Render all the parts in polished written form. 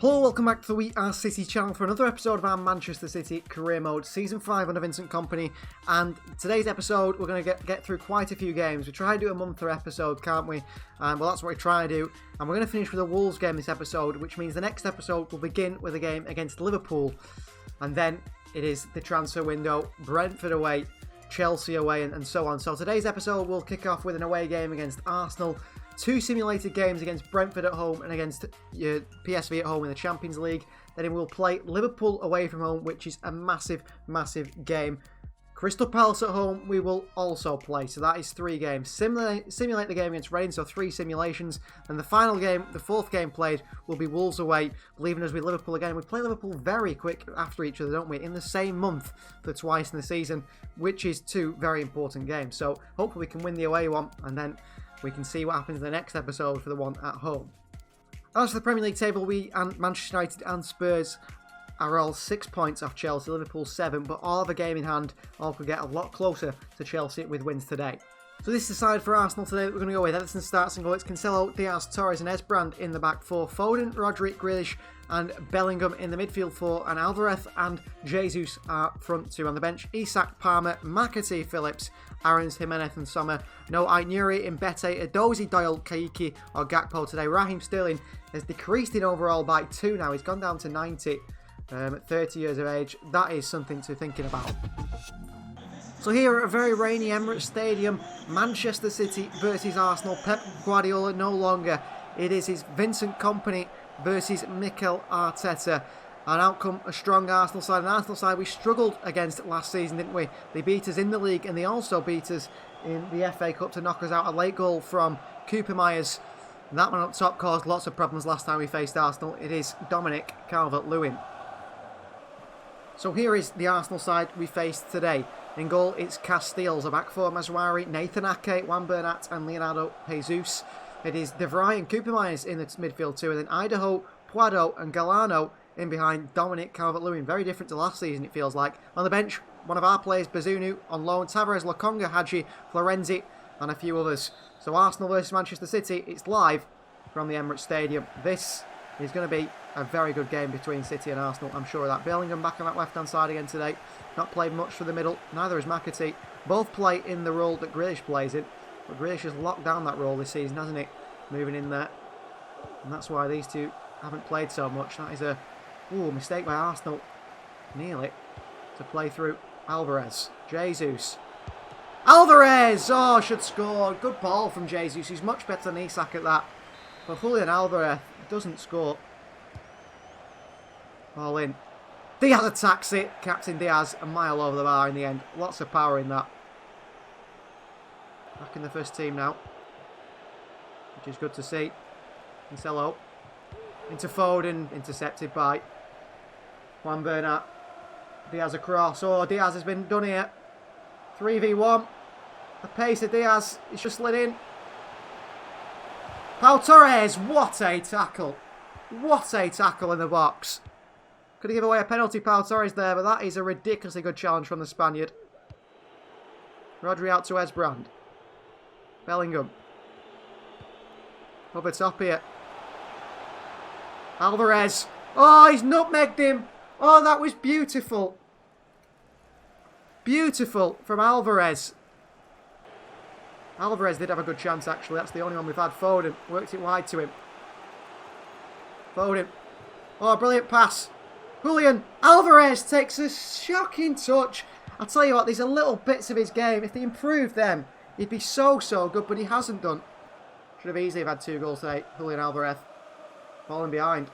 Hello, welcome back to the We Are City channel for another episode of our Manchester City Career Mode Season 5 under Vincent Kompany. And today's episode, we're going to get through quite a few games. We try to do a monthly episode, can't we? Well, that's what we try to do. And we're going to finish with a Wolves game this episode, which means the next episode will begin with a game against Liverpool. And then it is the transfer window, Brentford away, Chelsea away, and so on. So today's episode will kick off with an away game against Arsenal. 2 simulated games against Brentford at home and against PSV at home in the Champions League. Then we'll play Liverpool away from home, which is a massive, massive game. Crystal Palace at home we will also play, so that is 3 games. Simulate the game against Reading, so 3 simulations. And the final game, the 4th game played, will be Wolves away, leaving us with Liverpool again. We play Liverpool very quick after each other, don't we? In the same month for twice in the season, which is 2 very important games. So hopefully we can win the away one, and then we can see what happens in the next episode for the one at home. As for the Premier League table, we and Manchester United and Spurs are all 6 points off Chelsea, Liverpool 7, but all have a game in hand. All could get a lot closer to Chelsea with wins today. So this is the side for Arsenal today that we're going to go with. Ederson starts and goal. It's Cancelo, Diaz, Torres and Esbrand in the back 4. Foden, Rodri, Grealish and Bellingham in the midfield 4. And Alvarez and Jesus are front 2 on the bench. Isak, Palmer, McAtee, Phillips, Aarons, Jimenez and Sommer. No Aït-Nouri, Mbete, Edozie, Doyle, Kaiki or Gakpo today. Raheem Sterling has decreased in overall by 2 now. He's gone down to 90 at 30 years of age. That is something to thinking about. So here at a very rainy Emirates Stadium, Manchester City versus Arsenal. Pep Guardiola no longer. It is his Vincent Kompany versus Mikel Arteta. An outcome, a strong Arsenal side. An Arsenal side we struggled against last season, didn't we? They beat us in the league and they also beat us in the FA Cup to knock us out. A late goal from Cooper Myers. That one up top caused lots of problems last time we faced Arsenal. It is Dominic Calvert-Lewin. So here is the Arsenal side we faced today. In goal, it's Casteels. A back 4, Mazraoui, Nathan Ake, Juan Bernat and Leonardo Jesus. It is De Vrij and Cooper Myers in the midfield too. And then Idaho, Puado and Galano in behind Dominic Calvert-Lewin. Very different to last season, it feels like. On the bench, one of our players, Bazunu, on loan. Tavares, Lokonga, Hadji, Florenzi and a few others. So Arsenal versus Manchester City, it's live from the Emirates Stadium. This is going to be a very good game between City and Arsenal, I'm sure of that. Bellingham back on that left-hand side again today. Not played much for the middle. Neither is McAtee. Both play in the role that Grealish plays in. But Grealish has locked down that role this season, hasn't he? Moving in there. And that's why these two haven't played so much. That is a mistake by Arsenal. Nearly. To play through Alvarez. Jesus. Alvarez! Oh, should score. Good ball from Jesus. He's much better than Isak at that. But Julian Alvarez doesn't score. All in. Diaz attacks it. Captain Diaz a mile over the bar in the end. Lots of power in that. Back in the first team now. Which is good to see. Cancelo. Into Foden. Intercepted by Juan Bernat. Diaz across. Oh, Diaz has been done here. 3v1. The pace of Diaz. He's just slid in. Pau Torres. What a tackle. What a tackle in the box. Could have given away a penalty, Pau Torres there, but that is a ridiculously good challenge from the Spaniard. Rodri out to Esbrand. Bellingham. Over top here. Alvarez. Oh, he's nutmegged him. Oh, that was beautiful. Beautiful from Alvarez. Alvarez did have a good chance, actually. That's the only one we've had. Foden worked it wide to him. Foden. Oh, brilliant pass. Julian Alvarez takes a shocking touch. I'll tell you what, these are little bits of his game. If he improved them, he'd be so good, but he hasn't done. Should have easily had 2 goals today. Julian Alvarez. Falling behind.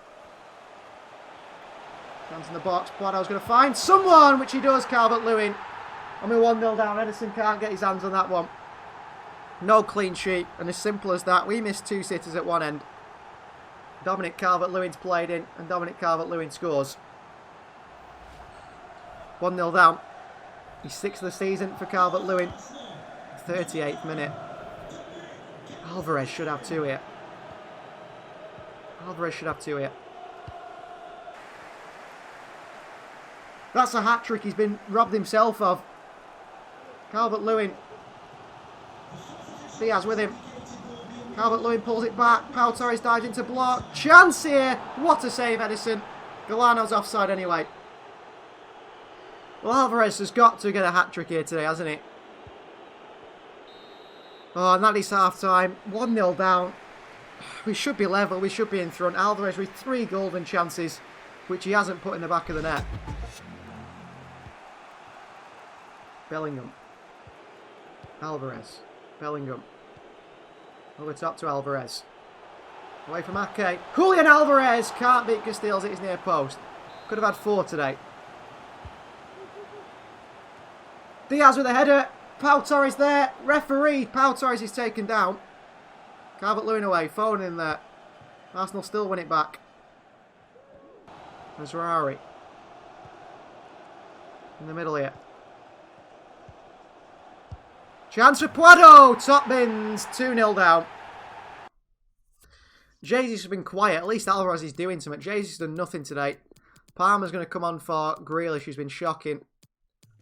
Chance in the box. Puado's going to find someone, which he does, Calvert-Lewin. And we're 1-0 down. Ederson can't get his hands on that one. No clean sheet. And as simple as that, we missed 2 sitters at one end. Dominic Calvert-Lewin's played in, and Dominic Calvert-Lewin scores. 1-0 down. He's 6th of the season for Calvert-Lewin. 38th minute. Alvarez should have 2 here. Alvarez should have 2 here. That's a hat-trick he's been robbed himself of. Calvert-Lewin. Diaz with him. Calvert-Lewin pulls it back. Pau Torres dives into block. Chance here. What a save, Edison. Galano's offside anyway. Well, Alvarez has got to get a hat-trick here today, hasn't he? Oh, and that is half-time. 1-0 down. We should be level. We should be in front. Alvarez with 3 golden chances, which he hasn't put in the back of the net. Bellingham. Alvarez. Bellingham. Over top to Alvarez. Away from Ake. Julian Alvarez can't beat Casteels at his near post. Could have had 4 today. Diaz with a header. Pau Torres there. Referee. Pau Torres is taken down. Calvert-Lewin away. Phone in there. Arsenal still win it back. Mazraoui. In the middle here. Chance for Puado. Top bins. 2-0 down. Jesus has been quiet. At least Alvarez is doing something. Jesus has done nothing today. Palmer's going to come on for Grealish, who's been shocking.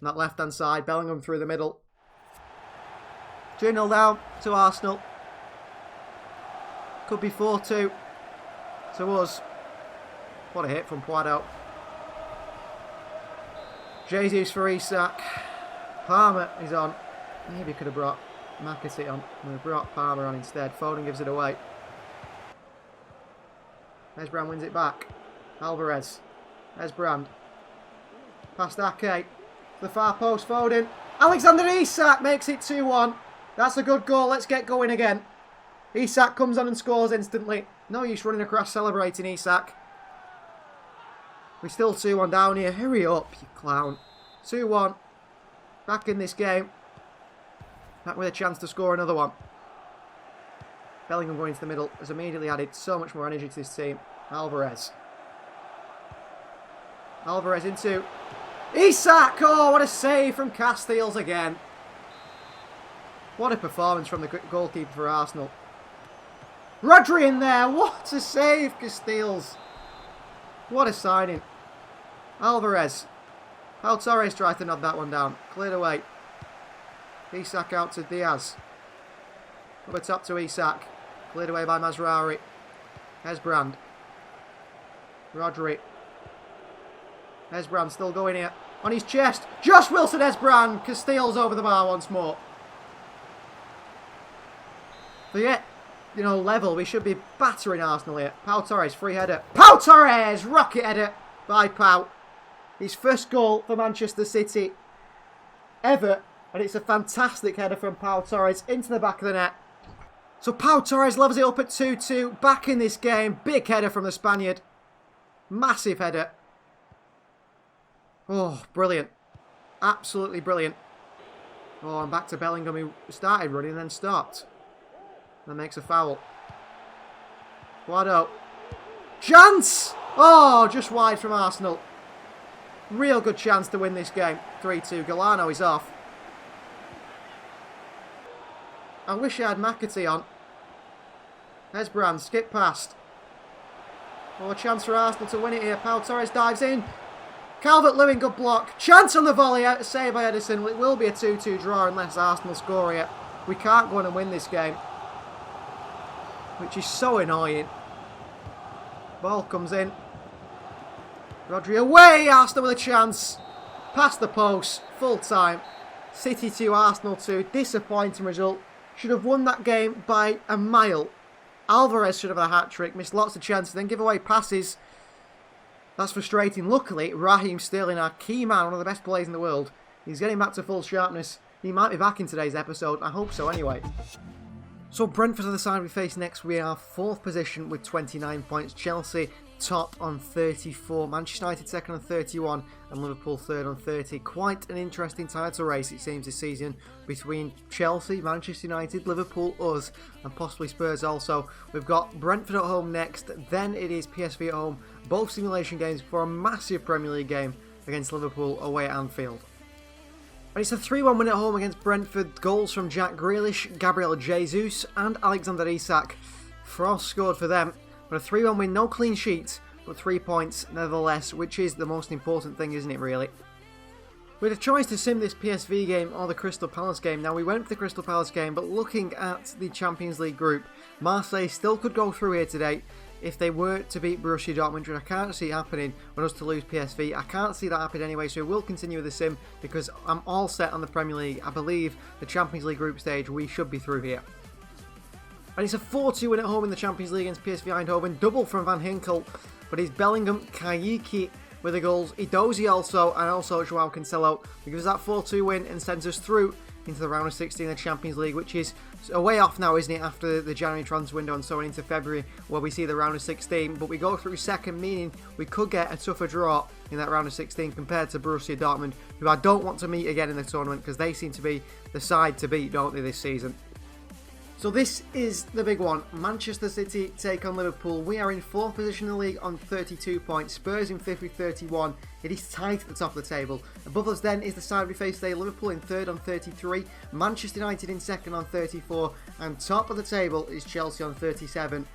On that left-hand side. Bellingham through the middle. 2-0 down to Arsenal. Could be 4-2 to us. What a hit from Puado. Jesus for Isak. Palmer is on. Maybe could have brought McAtee on. We brought Palmer on instead. Foden gives it away. Esbrand wins it back. Alvarez. Esbrand. Past Ake. The far post. Foden. Alexander Isak makes it 2-1. That's a good goal. Let's get going again. Isak comes on and scores instantly. No use running across celebrating Isak. We're still 2-1 down here. Hurry up, you clown. 2-1. Back in this game. Back with a chance to score another one. Bellingham going into the middle has immediately added so much more energy to this team. Alvarez. Alvarez into Isak. Oh, what a save from Casteels again. What a performance from the goalkeeper for Arsenal. Rodri in there. What a save, Casteels. What a signing. Alvarez. Pau Torres tried to nod that one down. Cleared away. Isak out to Diaz. Over top to Isak. Cleared away by Mazraoui. Esbrand. Rodri. Esbrand still going here. On his chest. Josh Wilson Esbrand. Casteels over the bar once more. So yeah, you know, level. We should be battering Arsenal here. Pau Torres, free header. Pau Torres! Rocket header by Pau. His first goal for Manchester City ever. And it's a fantastic header from Pau Torres into the back of the net. So Pau Torres levels it up at 2-2. Back in this game. Big header from the Spaniard. Massive header. Oh, brilliant. Absolutely brilliant. Oh, and back to Bellingham, who started running and then stopped. That makes a foul. Puado. Chance! Oh, just wide from Arsenal. Real good chance to win this game. 3-2. Galano is off. I wish I had McAtee on. Esbrand, skip past. Oh, a chance for Arsenal to win it here. Pau Torres dives in. Calvert-Lewin, good block. Chance on the volley, out saved by Edison. Well, it will be a 2-2 draw unless Arsenal score here. We can't go on and win this game, which is so annoying. Ball comes in. Rodri away. Arsenal with a chance. Past the post. Full time. City 2, Arsenal 2. Disappointing result. Should have won that game by a mile. Alvarez should have had a hat-trick. Missed lots of chances. Then give away passes. That's frustrating. Luckily, Raheem Sterling, our key man, one of the best players in the world, he's getting back to full sharpness. He might be back in today's episode. I hope so anyway. So Brentford are the side we face next. We are 4th position with 29 points. Chelsea top on 34. Manchester United second on 31. And Liverpool third on 30. Quite an interesting title race, it seems, this season between Chelsea, Manchester United, Liverpool, us, and possibly Spurs also. We've got Brentford at home next. Then it is PSV at home. Both simulation games for a massive Premier League game against Liverpool away at Anfield. And it's a 3-1 win at home against Brentford. Goals from Jack Grealish, Gabriel Jesus and Alexander Isak. Frost scored for them. But a 3-1 win, no clean sheets, but 3 points nevertheless, which is the most important thing, isn't it, really? We had a choice to sim this PSV game or the Crystal Palace game. Now, we went for the Crystal Palace game, but looking at the Champions League group, Marseille still could go through here today if they were to beat Borussia Dortmund, which I can't see happening with us to lose PSV. I can't see that happen anyway, so we'll continue with the sim because I'm all set on the Premier League. I believe the Champions League group stage, we should be through here. And it's a 4-2 win at home in the Champions League against PSV Eindhoven. Double from Van Hinkel, but it's Bellingham, Kayiki with the goals. Edozie also, and also Joao Cancelo. He gives us that 4-2 win and sends us through into the round of 16 of the Champions League, which is a way off now, isn't it, after the January transfer window and so on into February, where we see the round of 16. But we go through second, meaning we could get a tougher draw in that round of 16 compared to Borussia Dortmund, who I don't want to meet again in the tournament because they seem to be the side to beat, don't they, this season. So this is the big one. Manchester City take on Liverpool. We are in 4th position in the league on 32 points. Spurs in 5th with 31. It is tight at the top of the table. Above us then is the side we face today. Liverpool in 3rd on 33. Manchester United in 2nd on 34. And top of the table is Chelsea on 37.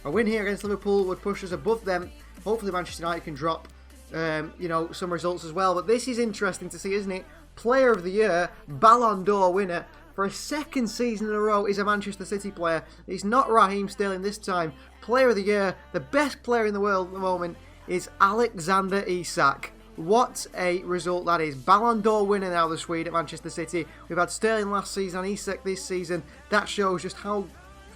A win here against Liverpool would push us above them. Hopefully Manchester United can drop some results as well. But this is interesting to see, isn't it? Player of the Year, Ballon d'Or winner, for a second season in a row is a Manchester City player. It's not Raheem Sterling this time. Player of the Year, the best player in the world at the moment, is Alexander Isak. What a result that is. Ballon d'Or winner now, the Swede at Manchester City. We've had Sterling last season and Isak this season. That shows just how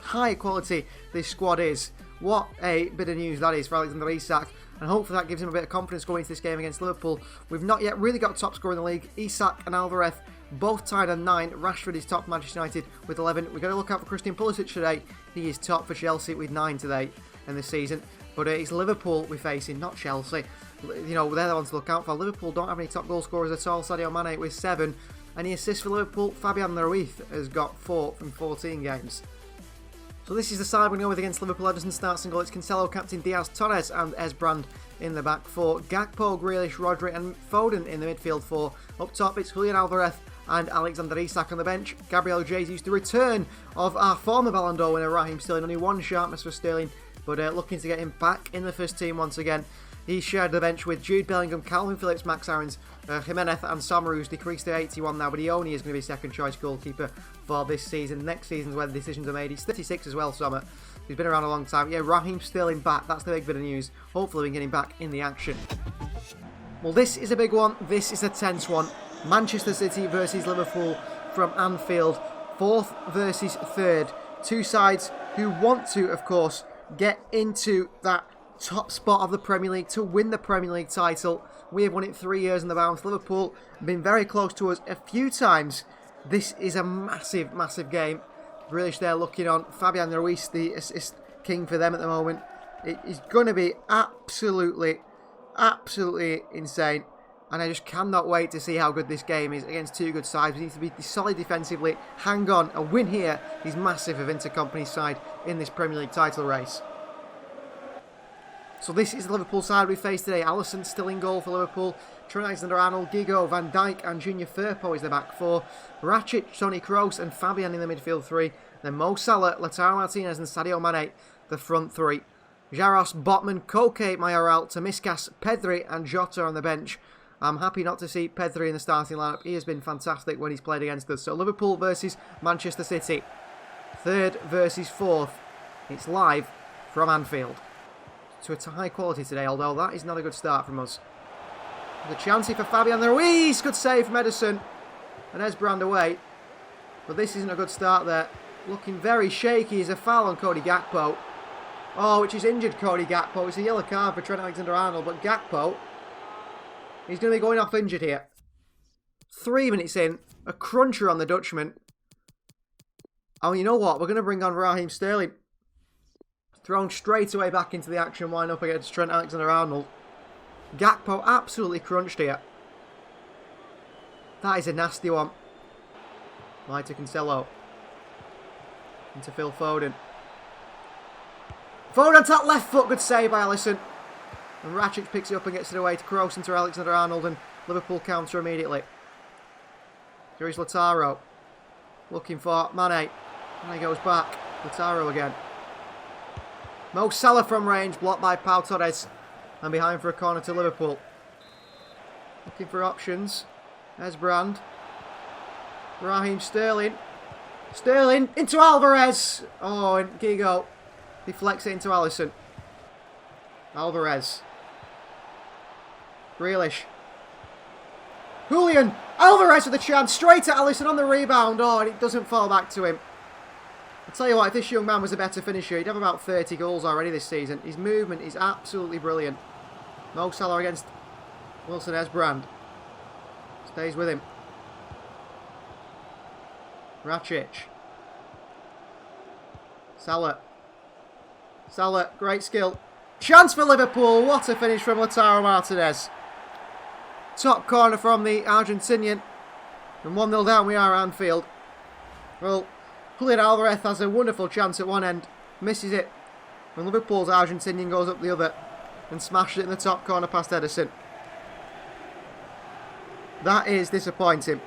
high quality this squad is. What a bit of news that is for Alexander Isak. And hopefully that gives him a bit of confidence going into this game against Liverpool. We've not yet really got a top scorer in the league. Isak and Alvarez both tied on 9. Rashford is top for Manchester United with 11. We've got to look out for Christian Pulisic today. He is top for Chelsea with 9 today in this season. But it's Liverpool we're facing, not Chelsea. You know, they're the ones to look out for. Liverpool don't have any top goal scorers at all. Sadio Mane with 7. Any assists for Liverpool? Fabian Ruiz has got 4 from 14 games. So this is the side we're going to go with against Liverpool. Ederson starts and goal. It's Cancelo, captain Diaz, Torres and Esbrand in the back 4. Gakpo, Grealish, Rodri and Foden in the midfield 4. Up top it's Julian Alvarez and Alexander Isak on the bench. Gabriel Jesus, the return of our former Ballon d'Or winner Raheem Sterling. Only one sharpness for Sterling, but looking to get him back in the first team once again. He shared the bench with Jude Bellingham, Calvin Phillips, Max Aarons, Jimenez and Sommer, who's decreased to 81 now, but he only is going to be second choice goalkeeper for this season. Next season's where the decisions are made. He's 36 as well, Sommer. He's been around a long time. Yeah, Raheem Sterling back. That's the big bit of news. Hopefully we can get him back in the action. Well, this is a big one. This is a tense one. Manchester City versus Liverpool from Anfield. 4th versus 3rd. Two sides who want to, of course, get into that top spot of the Premier League to win the Premier League title. We have won it 3 years in the bounce. Liverpool have been very close to us a few times. This is a massive, massive game. Grealish there looking on. Fabian Ruiz, the assist king for them at the moment. It is going to be absolutely insane. And I just cannot wait to see how good this game is against two good sides. We need to be solid defensively. Hang on. A win here is massive for Vincent Kompany's side in this Premier League title race. So this is the Liverpool side we face today. Alisson still in goal for Liverpool. Trent Alexander-Arnold, Gigo, Van Dijk and Junior Firpo is the back 4. Rakitic, Toni Kroos and Fabian in the midfield 3. Then Mo Salah, Lautaro Martinez and Sadio Mane, the front 3. Jaros, Botman, Koke, Mayoral, Tomiskas, Pedri and Jota on the bench. I'm happy not to see Pedri in the starting lineup. He has been fantastic when he's played against us. So Liverpool versus Manchester City. 3rd versus 4th. It's live from Anfield. To a high quality today, although that is not a good start from us. The chance here for Fabian Ruiz. Good save from Ederson. And Esbrand away. But this isn't a good start there. Looking very shaky. Is a foul on Cody Gakpo. Oh, which is injured Cody Gakpo. It's a yellow card for Trent Alexander-Arnold. But Gakpo, he's going to be going off injured here. 3 minutes in. A cruncher on the Dutchman. Oh, you know what? We're going to bring on Raheem Sterling. Thrown straight away back into the action, wind up against Trent Alexander-Arnold. Gakpo absolutely crunched here. That is a nasty one. Right to Cancelo. Into Phil Foden. Foden on top left foot, good save by Alisson. And Rakitic picks it up and gets it away to Kroos into Alexander-Arnold and Liverpool counter immediately. Here is Lautaro. Looking for Mane. Mane goes back. Lautaro again. Mo Salah from range, blocked by Pau Torres. And behind for a corner to Liverpool. Looking for options. There's Brand. Raheem Sterling. Sterling into Alvarez. Oh, and Gigo deflects it into Alisson. Alvarez. Grealish. Julian. Alvarez with the chance. Straight at Alisson on the rebound. Oh, and it doesn't fall back to him. I'll tell you what, if this young man was a better finisher, he'd have about 30 goals already this season. His movement is absolutely brilliant. Mo Salah against Wilson Esbrand. Stays with him. Rakic. Salah. Salah, great skill. Chance for Liverpool. What a finish from Lautaro Martinez. Top corner from the Argentinian. And 1-0 down we are at Anfield. Well, Julian Alvarez has a wonderful chance at one end. Misses it. And Liverpool's Argentinian goes up the other. And smashes it in the top corner past Ederson. That is disappointing.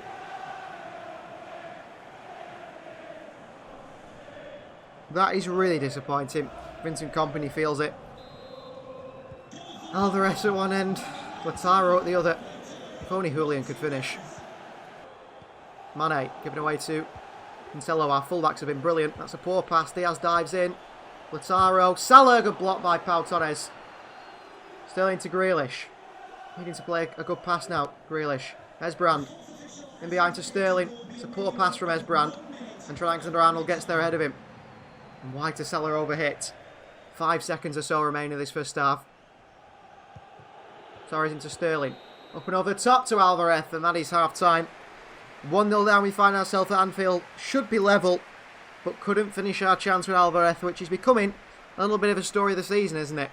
That is really disappointing. Vincent Kompany feels it. Alvarez at one end. Lautaro at the other. If only Julian could finish. Mane giving away to Cancelo. Our fullbacks have been brilliant. That's a poor pass. Diaz dives in. Lautaro. Salah, good block by Pau Torres. Sterling to Grealish. Needing to play a good pass now. Grealish. Esbrand. In behind to Sterling. It's a poor pass from Esbrand. And Trent Alexander-Arnold gets there ahead of him. And wide to Salah overhit. 5 seconds or so remain of this first half. Torres into Sterling. Up and over the top to Alvarez. And that is half time. 1-0 down we find ourselves at Anfield. Should be level. But couldn't finish our chance with Alvarez. Which is becoming a little bit of a story of the season, isn't it?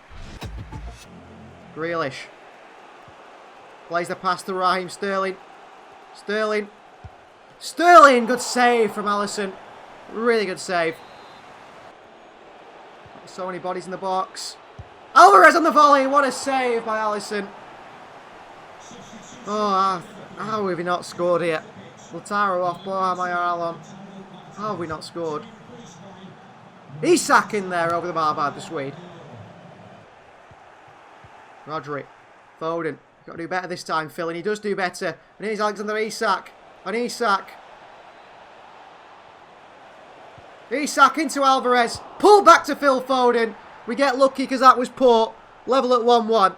Grealish. Plays the pass to Raheem Sterling. Sterling. Sterling! Good save from Alisson. Really good save. So many bodies in the box. Alvarez on the volley. What a save by Alisson. Oh, how have we not scored here? Lautaro off, Mayer on. How have we not scored? Isak in there over the bar by the Swede. Rodri. Foden. Got to do better this time, Phil, and he does do better. And here's Alexander Isak. And Isak. Isak into Alvarez. Pull back to Phil Foden. We get lucky because that was poor. Level at 1-1.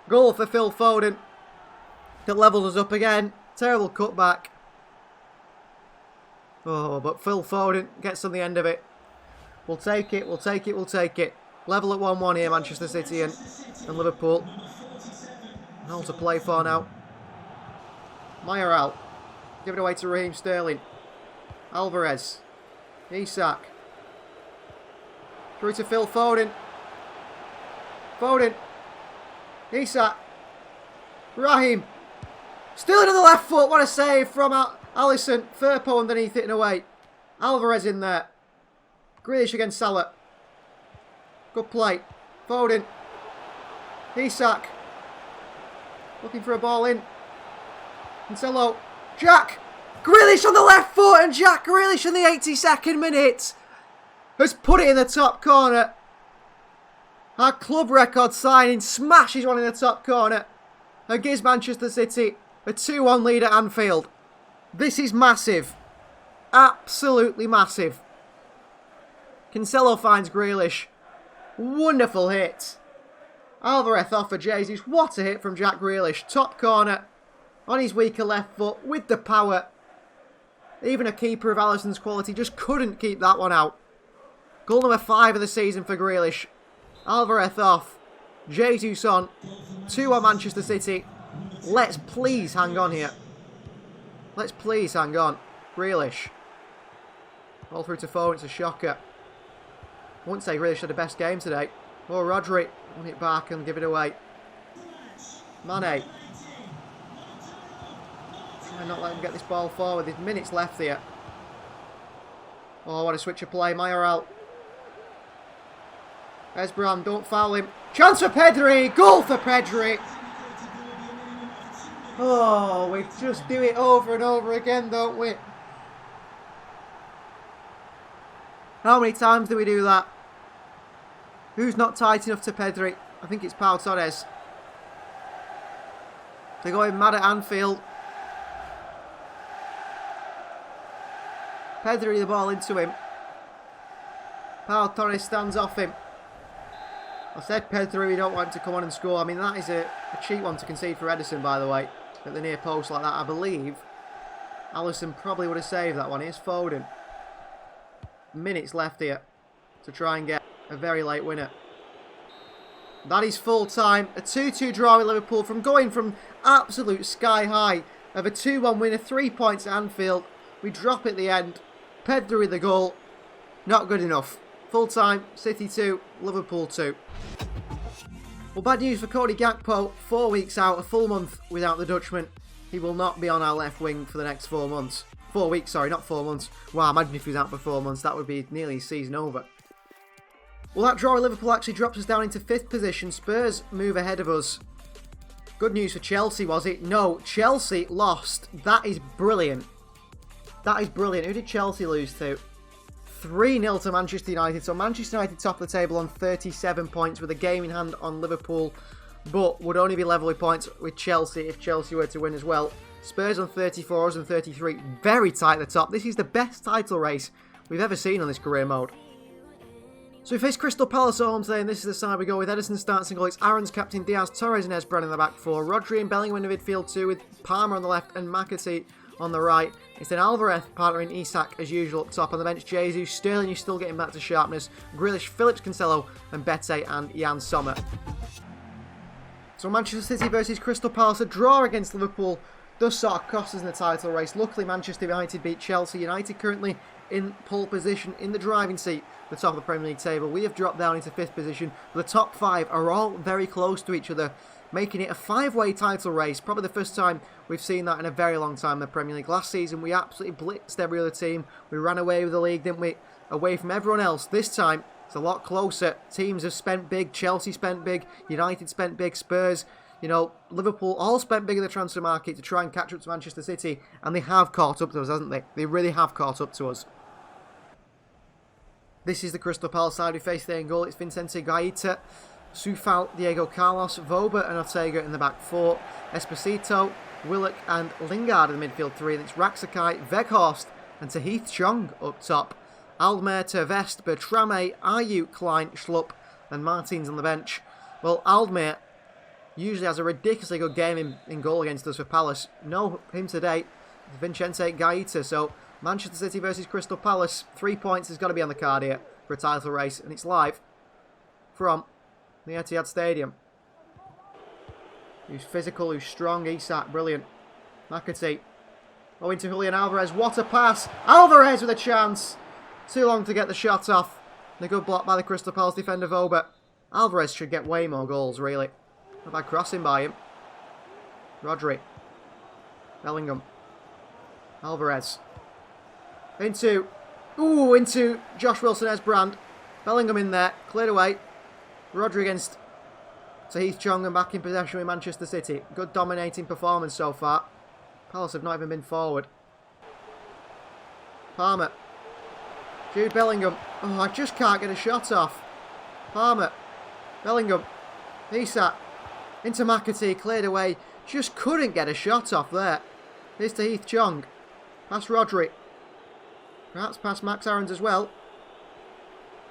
Goal for Phil Foden. That levels us up again. Terrible cutback. Oh, but Phil Foden gets on the end of it. We'll take it, we'll take it, we'll take it. Level at 1-1 here, Manchester City and Liverpool. All to play for now. Mayer out. Give it away to Raheem Sterling. Alvarez. Isak. Through to Phil Foden. Foden. Isak. Raheem. Still into the left foot. What a save from Alisson. Firpo underneath it and away. Alvarez in there. Grealish against Salah. Good play. Foden. Isak. Looking for a ball in. Cancelo. Jack. Grealish on the left foot, and Jack Grealish in the 82nd minute has put it in the top corner. Our club record signing smashes one in the top corner and gives Manchester City a 2-1 lead at Anfield. This is massive. Absolutely massive. Cancelo finds Grealish. Wonderful hit. Alvarez off for Jesus. What a hit from Jack Grealish. Top corner on his weaker left foot with the power. Even a keeper of Alisson's quality just couldn't keep that one out. Goal number 5 of the season for Grealish. Alvarez off. Jesus on. 2-1 Manchester City. Let's please hang on here. Let's please hang on. Grealish. All through to Foden. It's a shocker. I wouldn't say Grealish had the best game today. Oh, Rodri. Won it back and give it away. Mane. Try not let him get this ball forward. There's minutes left here. Oh, what a switch of play. Mayer out. Esbram, don't foul him. Chance for Pedri. Goal for Pedri. Oh, we just do it over and over again, don't we? How many times do we do that? Who's not tight enough to Pedri? I think it's Pau Torres. They're going mad at Anfield. Pedri the ball into him. Pau Torres stands off him. I said Pedri, we don't want him to come on and score. I mean, that is a cheap one to concede for Ederson, by the way. At the near post like that, I believe Alisson probably would have saved that one. Here's Foden. Minutes left here to try and get a very late winner. That is full time. A 2-2 draw with Liverpool from going from absolute sky high of a 2-1 winner, 3 points at Anfield. We drop at the end. Pedri the goal. Not good enough. Full time, City 2, Liverpool 2. Well, bad news for Cody Gakpo. 4 weeks out, a full month without the Dutchman. He will not be on our left wing for the next 4 months. 4 weeks, sorry, not 4 months. Wow, imagine if he was out for 4 months. That would be nearly season over. Well, that draw with Liverpool actually drops us down into 5th position. Spurs move ahead of us. Good news for Chelsea, was it? No, Chelsea lost. That is brilliant. That is brilliant. Who did Chelsea lose to? 3-0 to Manchester United. So Manchester United top of the table on 37 points with a game in hand on Liverpool, but would only be level with points with Chelsea if Chelsea were to win as well. Spurs on 34, us on 33. Very tight at the top. This is the best title race we've ever seen on this career mode. So we face Crystal Palace at home today, and this is the side we go with. Ederson starts in goal. It's Aaron's captain, Diaz, Torres and Esbran in the back four. Rodri and Bellingham in the midfield two, with Palmer on the left and McAtee on the right. It's then Alvarez partnering Isak as usual up top. On the bench, Jesus, Sterling, who's still getting back to sharpness, Grealish, Phillips, Cancelo and Bete and Jan Sommer. So Manchester City versus Crystal Palace, a draw against Liverpool does sort of cost us in the title race. Luckily, Manchester United beat Chelsea. United currently in pole position in the driving seat, the top of the Premier League table. We have dropped down into 5th position. The top 5 are all very close to each other, making it a 5-way title race. Probably the first time we've seen that in a very long time in the Premier League. Last season, we absolutely blitzed every other team. We ran away with the league, didn't we? Away from everyone else. This time, it's a lot closer. Teams have spent big. Chelsea spent big. United spent big. Spurs, you know, Liverpool all spent big in the transfer market to try and catch up to Manchester City. And they have caught up to us, hasn't they? They really have caught up to us. This is the Crystal Palace side we face there in goal. It's Vicente Gaeta, Soufal, Diego Carlos, Voba and Ortega in the back four. Esposito, Willock and Lingard in the midfield three. And it's Raxakai, Weghorst and Tahith Chong up top. Aldmer, Tervest, Bertrame, Ayew, Klein, Schlupp and Martins on the bench. Well, Aldmer usually has a ridiculously good game in goal against us for Palace. No, him today, Vicente Gaeta. So Manchester City versus Crystal Palace. 3 points has got to be on the card here for a title race. And it's live from the Etihad Stadium. Who's physical, who's strong. Isak, brilliant. McAtee. Oh, into Julian Alvarez. What a pass. Alvarez with a chance. Too long to get the shot off. And a good block by the Crystal Palace defender, Voba. Alvarez should get way more goals, really. Not bad crossing by him. Rodri. Bellingham. Alvarez. Into Josh Wilson-Esbrand. Bellingham in there. Cleared away. Rodri against Tahith Chong and back in possession with Manchester City. Good dominating performance so far. Palace have not even been forward. Palmer. Jude Bellingham. Oh, I just can't get a shot off. Palmer. Bellingham. Isak. Into McAtee. Cleared away. Just couldn't get a shot off there. Here's Tahith Chong. Past Rodri. Perhaps past Max Aarons as well.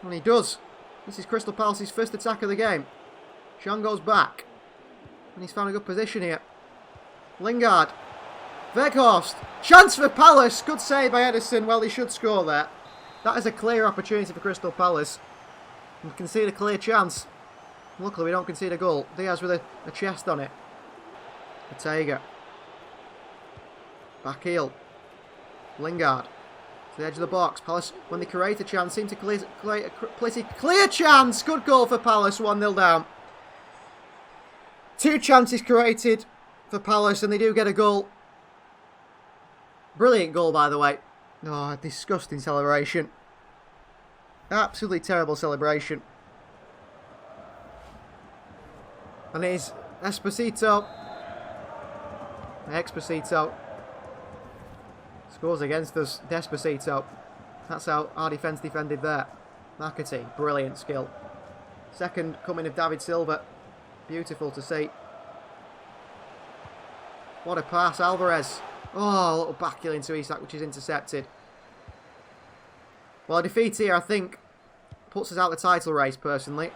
And he does. This is Crystal Palace's first attack of the game. Chong goes back. And he's found a good position here. Lingard. Weghorst. Chance for Palace. Good save by Ederson. Well, he should score there. That is a clear opportunity for Crystal Palace. And concede a clear chance. Luckily, we don't concede a goal. Diaz with a chest on it. Ortega. Back heel. Lingard. To the edge of the box. Palace, when they create a chance, seem to clear chance. Good goal for Palace. 1-0 down. 2 chances created for Palace, and they do get a goal. Brilliant goal, by the way. Oh, disgusting celebration. Absolutely terrible celebration. And it is Esposito. Scores against us. Despacito. That's how our defence defended there. McAtee. Brilliant skill. Second coming of David Silva. Beautiful to see. What a pass. Alvarez. Oh, a little back heel into Isak, which is intercepted. Well, a defeat here, I think, puts us out the title race, personally.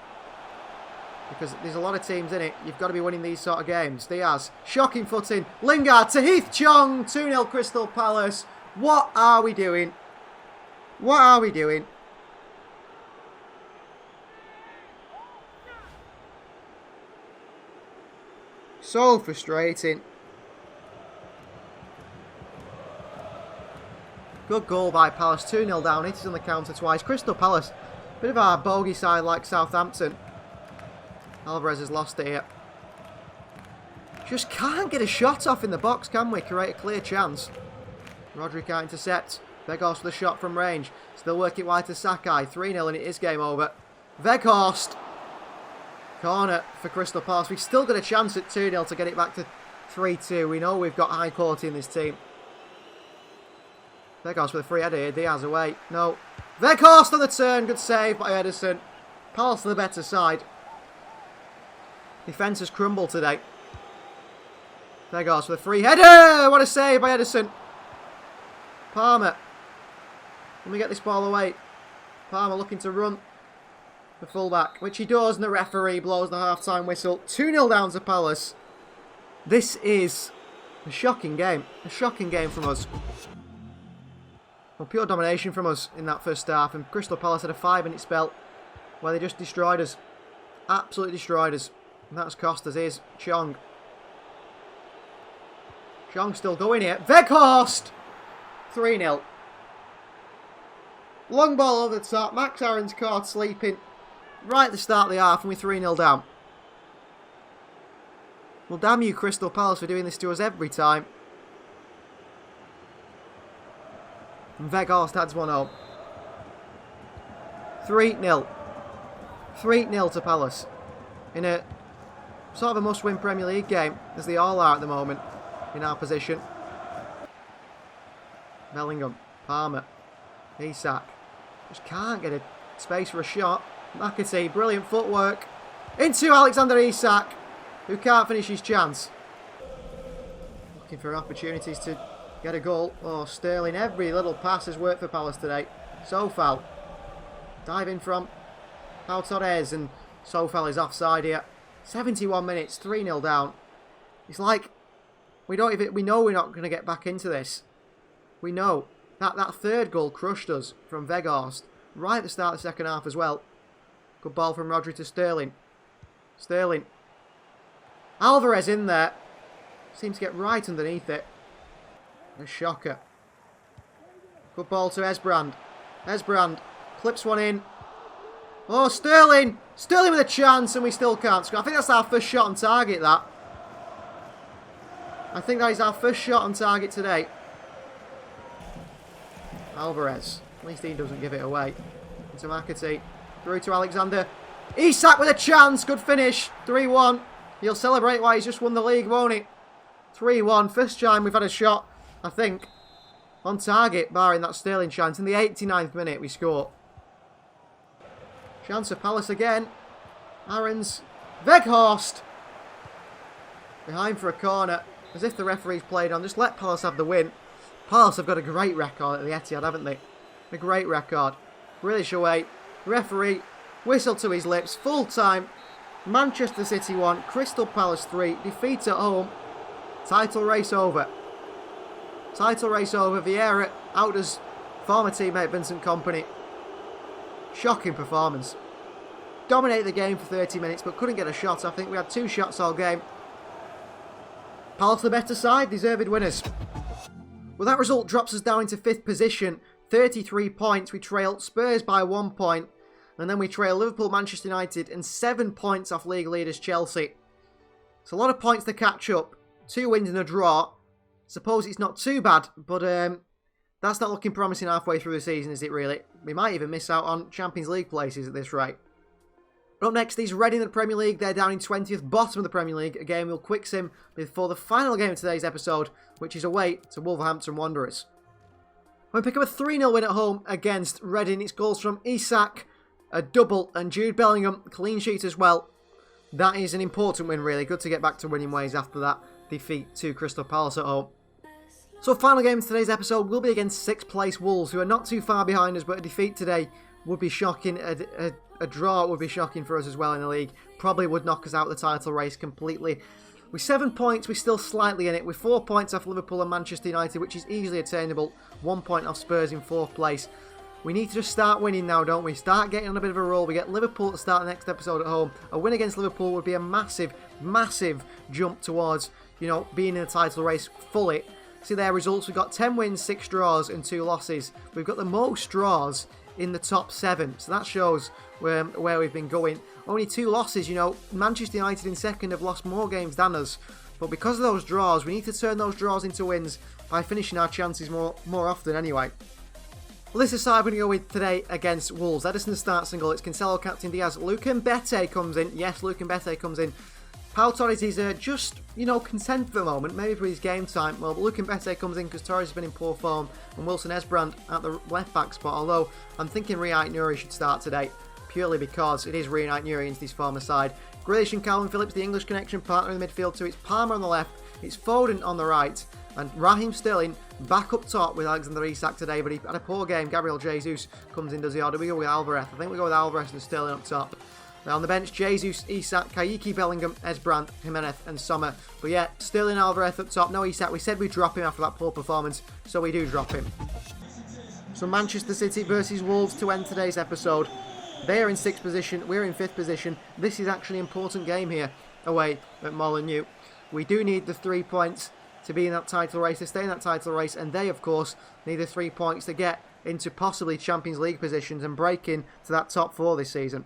Because there's a lot of teams in it. You've got to be winning these sort of games. Diaz, shocking footing. Lingard to Heath Chong. 2-0 Crystal Palace. What are we doing? What are we doing? So frustrating. Good goal by Palace. 2-0 down. It is on the counter twice. Crystal Palace, bit of our bogey side like Southampton. Alvarez has lost it here. Just can't get a shot off in the box, can we? Create a clear chance. Rodri can't intercept. Weghorst with a shot from range. Still working wide to Sakai. 3-0 and it is game over. Weghorst. Corner for Crystal Palace. We've still got a chance at 2-0 to get it back to 3-2. We know we've got high quality in this team. Weghorst with a free header here. Diaz away. No. Weghorst on the turn. Good save by Ederson. Palace to the better side. Defence has crumbled today. Weghorst with a free header. What a save by Ederson. Palmer. Let me get this ball away. Palmer looking to run the fullback, which he does, and the referee blows the half-time whistle. 2-0 down to Palace. This is a shocking game. A shocking game from us. Well, pure domination from us in that first half, and Crystal Palace had a 5-minute spell where they just destroyed us. Absolutely destroyed us. And that's cost us. Here's Chong. Chong still going here. Weghorst! 3-0. Long ball over the top. Max Aaron's caught sleeping right at the start of the half, and we're 3-0 down. Well, damn you, Crystal Palace, for doing this to us every time. And Weghorst adds one home. 3-0. 3-0 to Palace. In a sort of a must-win Premier League game, as they all are at the moment, in our position. Bellingham. Palmer. Isak. Just can't get a space for a shot. McAtee, brilliant footwork. Into Alexander Isak, who can't finish his chance. Looking for opportunities to get a goal. Oh, Sterling, every little pass has worked for Palace today. Sofal. Diving from Pau Torres, and Sofal is offside here. 71 minutes, 3-0 down. It's like we know we're not going to get back into this. We know. That third goal crushed us from Weghorst right at the start of the second half as well. Good ball from Rodri to Sterling. Sterling. Alvarez in there. Seems to get right underneath it. A shocker. Good ball to Esbrand. Esbrand clips one in. Oh, Sterling! Sterling with a chance, and we still can't score. I think that's our first shot on target, that. I think that is our first shot on target today. Alvarez. At least he doesn't give it away. Into McAtee. Through to Alexander. Isak with a chance. Good finish. 3-1. He'll celebrate why he's just won the league, won't he? 3-1. First time we've had a shot, I think, on target, barring that Sterling chance. In the 89th minute, we score. Chance of Palace again. Aaron's. Weghorst. Behind for a corner. As if the referee's played on. Just let Palace have the win. Palace have got a great record at the Etihad, haven't they? A great record. Grealish away. Referee. Whistle to his lips. Full time. Manchester City 1. Crystal Palace 3. Defeat at home. Title race over. Title race over. Vieira out as former teammate Vincent Kompany. Shocking performance. Dominated the game for 30 minutes but couldn't get a shot. I think we had 2 shots all game. Palace the better side. Deserved winners. Well, that result drops us down into 5th position. 33 points. We trail Spurs by 1 point. And then we trail Liverpool, Manchester United, and 7 points off league leaders Chelsea. It's a lot of points to catch up. 2 wins and a draw. Suppose it's not too bad, but that's not looking promising halfway through the season, is it really? We might even miss out on Champions League places at this rate. Up next is Reading in the Premier League. They're down in 20th, bottom of the Premier League. A game we'll quick sim before the final game of today's episode, which is away to Wolverhampton Wanderers. We pick up a 3-0 win at home against Reading. It's goals from Isak, a double, and Jude Bellingham, clean sheet as well. That is an important win, really. Good to get back to winning ways after that defeat to Crystal Palace at home. So final game of today's episode will be against 6th place Wolves, who are not too far behind us, but a defeat today would be shocking. A draw would be shocking for us as well in the league. Probably would knock us out of the title race completely. With 7 points, we're still slightly in it. With 4 points off Liverpool and Manchester United, which is easily attainable. 1 point off Spurs in 4th place. We need to just start winning now, don't we? Start getting on a bit of a roll. We get Liverpool to start the next episode at home. A win against Liverpool would be a massive, massive jump towards, you know, being in the title race fully. See their results. We've got 10 wins, 6 draws and 2 losses. We've got the most draws in the top 7. So that shows where we've been going. Only 2 losses, you know. Manchester United in second have lost more games than us. But because of those draws, we need to turn those draws into wins by finishing our chances more often anyway. Well, this is side we're going to go with today against Wolves. Ederson starts single. It's Cancelo, captain Diaz. Luke Mbete comes in. Yes, Luke Mbete comes in. Pau Torres is just, you know, content for the moment, maybe for his game time. Well, Luke Mbete comes in because Torres has been in poor form, and Wilson Esbrand at the left-back spot, although I'm thinking Reunite Nuri should start today, purely because it is Reunite Nuri into his former side. Grealish and Calvin Phillips, the English connection partner in the midfield, so it's Palmer on the left, it's Foden on the right, and Raheem Sterling back up top with Alexander Isak today, but he had a poor game. Gabriel Jesus comes in, does he? Or do we go with Alvarez? I think we go with Alvarez and Sterling up top. Now on the bench, Jesus, Isak, Kayiki, Bellingham, Esbrand, Jimenez and Sommer. But yeah, Sterling, Alvarez up top. No Isak. We said we'd drop him after that poor performance, so we do drop him. So Manchester City versus Wolves to end today's episode. They are in 6th position. We're in 5th position. This is actually an important game here away at Molineux. We do need the 3 points to be in that title race, to stay in that title race. And they, of course, need the 3 points to get into possibly Champions League positions and break in to that top 4 this season.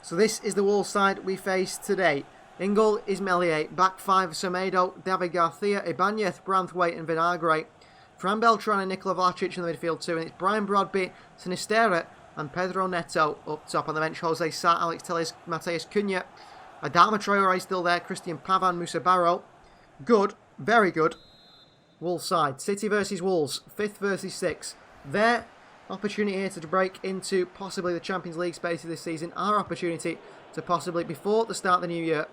So this is the Wolves side we face today. In goal is Meslier. Back 5, Semedo, David Garcia, Ibanez, Branthwaite and Vinagre. Fran Beltran and Nikola Vlasic in the midfield too. And it's Brian Broadby, Sinisterra and Pedro Neto up top. On the bench, Jose Sa, Alex Telles, Mateus Cunha. Adama Traore still there. Christian Pavan, Musa Barrow. Good. Very good. Wolves side. City versus Wolves. 5th versus 6th. Their opportunity here to break into possibly the Champions League spaces this season. Our opportunity to possibly, before the start of the new year,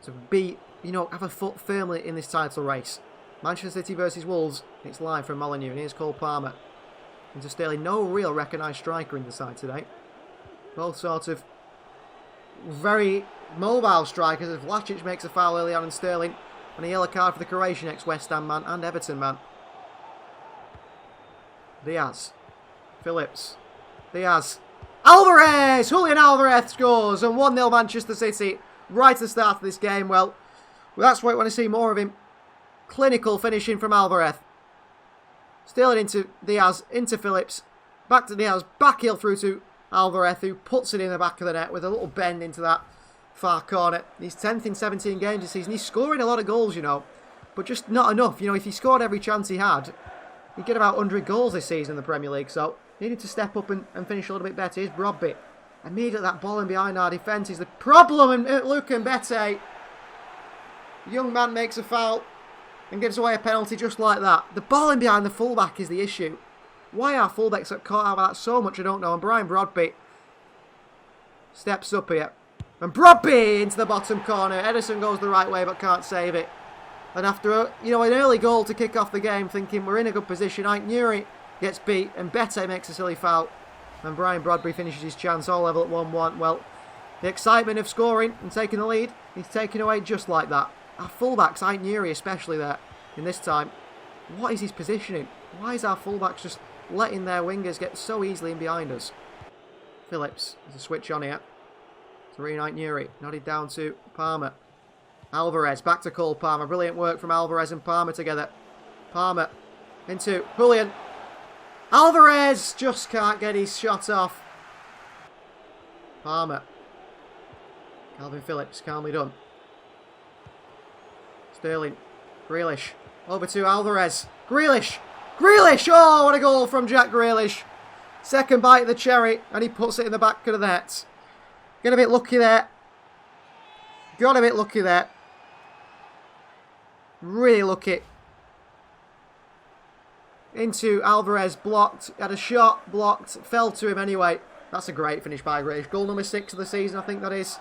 to be, you know, have a foot firmly in this title race. Manchester City versus Wolves. It's live from Molineux, and here's Cole Palmer. Into Sterling. No real recognised striker in the side today. Both sort of very mobile strikers. As Vlasic makes a foul early on in Sterling, and a yellow card for the Croatian ex-West Ham man and Everton man. Diaz. Phillips. Diaz. Alvarez! Julian Alvarez scores, and 1-0 Manchester City right at the start of this game. Well, that's what I want to see more of him. Clinical finishing from Alvarez. Sterling into Diaz, into Phillips. Back to Diaz, back heel through to Alvarez, who puts it in the back of the net with a little bend into that far corner. He's 10th in 17 games this season. He's scoring a lot of goals, you know, but just not enough. You know, if he scored every chance he had, he'd get about 100 goals this season in the Premier League, so needed to step up and finish a little bit better. Here's Broadby. Immediately that ball in behind our defence is the problem, and Luke Mbete. The young man makes a foul and gives away a penalty just like that. The ball in behind the fullback is the issue. Why our fullbacks are caught out of that so much, I don't know. And Brian Broadby steps up here. And Broadby into the bottom corner. Ederson goes the right way but can't save it. And after an early goal to kick off the game, thinking we're in a good position, Nuri gets beat and Mbete makes a silly foul. And Brian Broadby finishes his chance all level at 1-1. Well, the excitement of scoring and taking the lead is taken away just like that. Our fullbacks, Nuri especially there in this time. What is his positioning? Why is our fullbacks just letting their wingers get so easily in behind us? Phillips, there's a switch on here. To Reunite Nuri, nodded down to Palmer. Alvarez, back to Cole Palmer. Brilliant work from Alvarez and Palmer together. Palmer into Julian. Alvarez just can't get his shot off. Palmer. Calvin Phillips, calmly done. Sterling. Grealish. Over to Alvarez. Grealish. Grealish! Oh, what a goal from Jack Grealish. Second bite of the cherry, and he puts it in the back of the net. Got a bit lucky there. Got a bit lucky there. Really lucky. Into Alvarez, blocked. Had a shot, blocked. Fell to him anyway. That's a great finish by Grealish. Goal number 6 of the season, I think that is.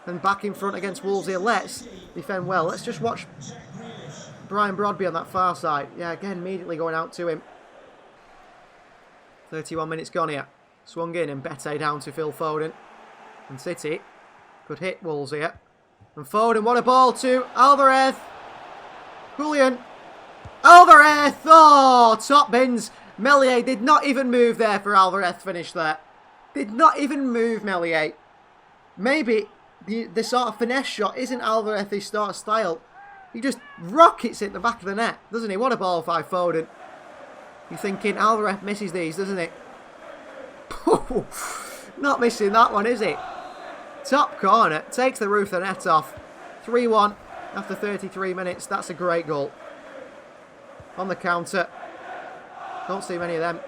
And back in front against Wolves here. Let's defend well. Let's just watch Brian Brodby on that far side. Yeah, again, immediately going out to him. 31 minutes gone here. Swung in and Bete down to Phil Foden. And City could hit Wolves here. And Foden, what a ball to Alvarez. Julian. Alvarez! Oh, top bins. Meslier did not even move there for Alvarez finish there. Did not even move, Meslier. Maybe the sort of finesse shot isn't Alvarez's sort of style. He just rockets it in the back of the net, doesn't he? What a ball by Foden. You're thinking Alvarez misses these, doesn't he? Not missing that one, is it? Top corner. Takes the roof of the net off. 3-1 after 33 minutes. That's a great goal. On the counter. Don't see many of them.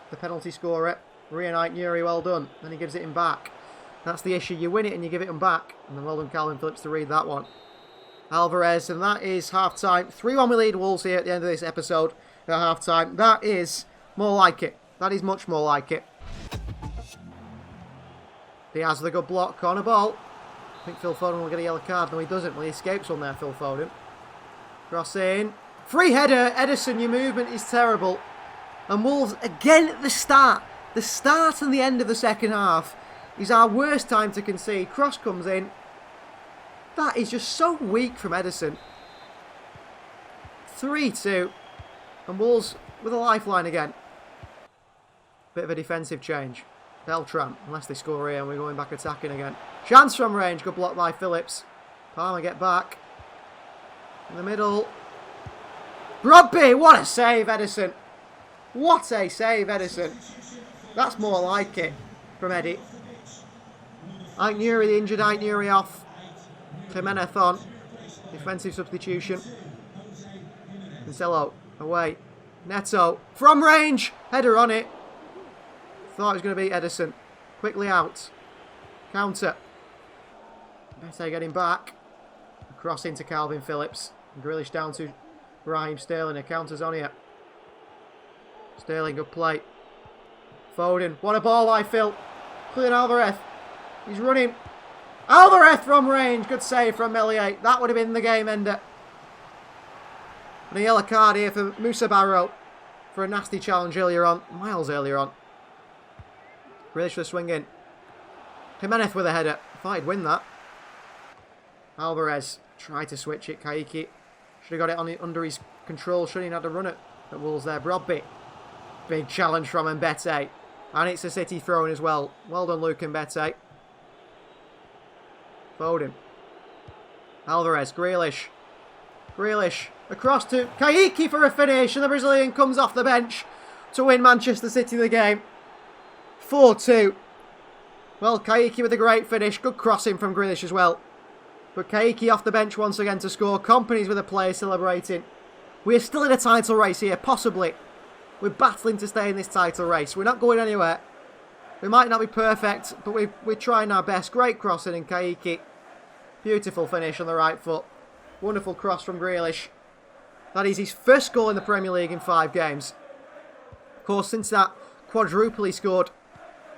The penalty scorer. Reunite Nuri, well done. Then he gives it him back. That's the issue. You win it and you give it him back. And then well done Calvin Phillips to read that one. Alvarez, and that is half-time. 3-1 we lead Wolves here at the end of this episode at half-time. That is more like it. That is much more like it. Diaz with a good block. Corner ball. I think Phil Foden will get a yellow card. No, he doesn't. Well, he escapes one there, Phil Foden. Cross in. Free header. Ederson, your movement is terrible. And Wolves, again at the start. The start and the end of the second half is our worst time to concede. Cross comes in. That is just so weak from Ederson. 3-2. And Wolves with a lifeline again. Bit of a defensive change. Beltran, unless they score here and we're going back attacking again. Chance from range. Good block by Phillips. Palmer get back. In the middle. Brodby, what a save, Ederson. What a save, Ederson. That's more like it from Eddie. Ike Nuri, the injured Ike Nuri off. Jimenez on. Defensive substitution. Cancelo away. Neto from range. Header on it. Thought it was going to be Ederson. Quickly out. Counter. Bete getting back. Cross into Calvin Phillips. Grealish down to Raheem Sterling. A counter's on here. Sterling, good play. Foden. What a ball by Phil. Julian Alvarez. He's running. Alvarez from range. Good save from Meslier. That would have been the game ender. And a yellow card here for Musa Barrow for a nasty challenge earlier on. Miles earlier on. Grealish for the swing in. Jimenez with a header. Thought he'd win that. Alvarez tried to switch it. Kaiki should have got it under his control. Shouldn't he have had to run it at Wolves there. Brodby. Big challenge from Mbete. And it's a City throw in as well. Well done, Luke Mbete. Foden. Alvarez. Grealish. Grealish. Across to Kaiki for a finish. And the Brazilian comes off the bench to win Manchester City the game. 4-2. Well, Kaiki with a great finish. Good crossing from Grealish as well. But Kaiki off the bench once again to score. Company's with a player celebrating. We're still in a title race here, possibly. We're battling to stay in this title race. We're not going anywhere. We might not be perfect, but we're trying our best. Great crossing in Kaiki. Beautiful finish on the right foot. Wonderful cross from Grealish. That is his first goal in the Premier League in 5 games. Of course, since that quadruple he scored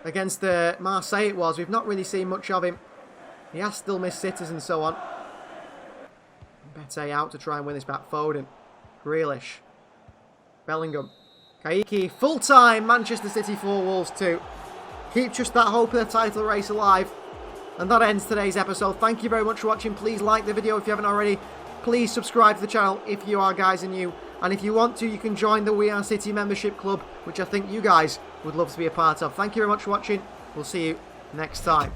against Marseille it was, we've not really seen much of him. He has still missed sitters and so on. Bete out to try and win this back. Foden. Grealish. Bellingham. Kaiki. Full time. Manchester City 4, Wolves 2. Keep just that hope of the title race alive. And that ends today's episode. Thank you very much for watching. Please like the video if you haven't already. Please subscribe to the channel if you are guys are new. And if you want to, you can join the We Are City membership club, which I think you guys would love to be a part of. Thank you very much for watching. We'll see you next time.